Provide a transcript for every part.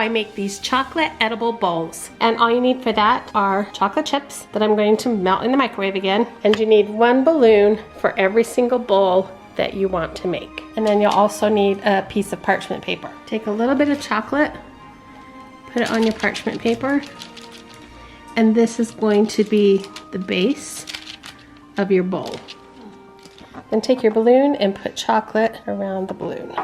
I make these chocolate edible bowls. And all you need for that are chocolate chips that I'm going to melt in the microwave again. And you need 1 balloon for every single bowl that you want to make. And then you'll also need a piece of parchment paper. Take a little bit of chocolate, put it on your parchment paper, and this is going to be the base of your bowl. Then take your balloon and put chocolate around the balloon.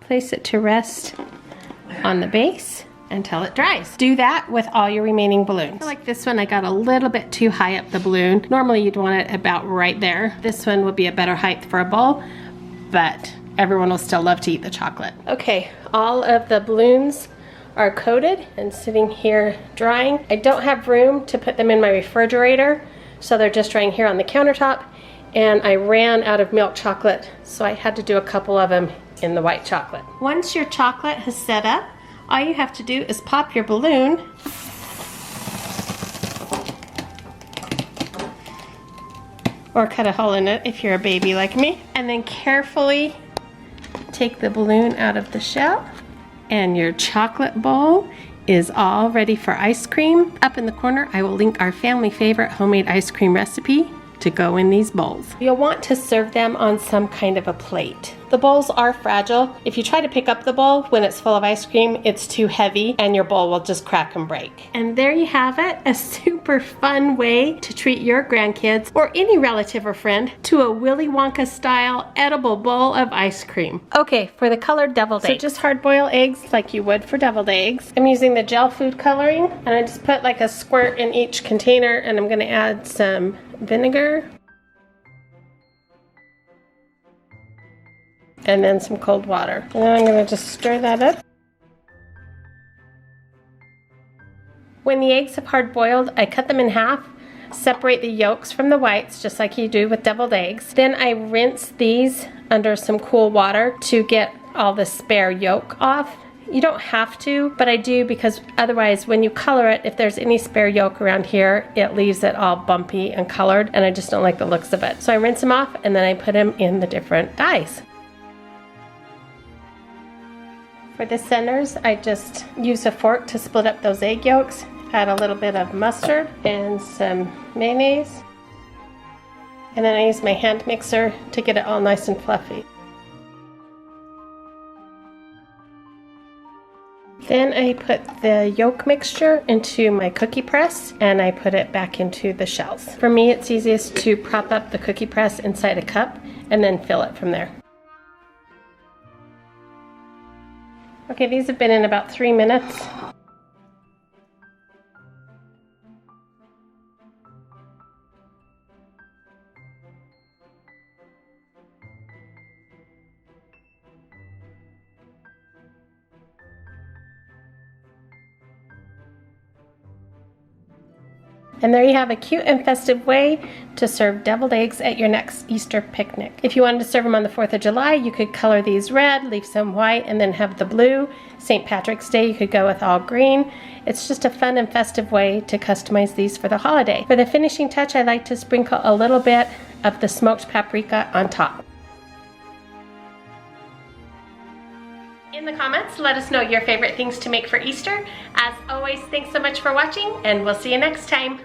Place it to rest on the base until it dries. Do that with all your remaining balloons. Like this one, I got a little bit too high up the balloon. Normally you'd want it about right there. This one would be a better height for a bowl, but everyone will still love to eat the chocolate. Okay, all of the balloons are coated and sitting here drying. I don't have room to put them in my refrigerator, so they're just drying here on the countertop, and I ran out of milk chocolate, so I had to do a couple of them in the white chocolate. Once your chocolate has set up, all you have to do is pop your balloon or cut a hole in it if you're a baby like me, and then carefully take the balloon out of the shell, and your chocolate bowl is all ready for ice cream. Up in the corner, I will link our family favorite homemade ice cream recipe to go in these bowls. You'll want to serve them on some kind of a plate. The bowls are fragile. If you try to pick up the bowl when it's full of ice cream, it's too heavy and your bowl will just crack and break. And there you have it, a super fun way to treat your grandkids or any relative or friend to a Willy Wonka style edible bowl of ice cream. Okay, for the colored deviled eggs. So just hard boil eggs like you would for deviled eggs. I'm using the gel food coloring, and I just put like a squirt in each container, and I'm gonna add some vinegar and then some cold water. And then I'm gonna just stir that up. When the eggs have hard boiled, I cut them in half, separate the yolks from the whites, just like you do with deviled eggs. Then I rinse these under some cool water to get all the spare yolk off. You don't have to, but I do because otherwise when you color it, if there's any spare yolk around here, it leaves it all bumpy and colored, and I just don't like the looks of it. So I rinse them off and then I put them in the different dyes. For the centers, I just use a fork to split up those egg yolks, add a little bit of mustard and some mayonnaise, and then I use my hand mixer to get it all nice and fluffy. Then I put the yolk mixture into my cookie press and I put it back into the shells. For me, it's easiest to prop up the cookie press inside a cup and then fill it from there. Okay, these have been in about 3 minutes. And there you have a cute and festive way to serve deviled eggs at your next Easter picnic. If you wanted to serve them on the 4th of July, you could color these red, leave some white, and then have the blue. St. Patrick's Day, you could go with all green. It's just a fun and festive way to customize these for the holiday. For the finishing touch, I like to sprinkle a little bit of the smoked paprika on top. In the comments, let us know your favorite things to make for Easter. As always, thanks so much for watching, and we'll see you next time.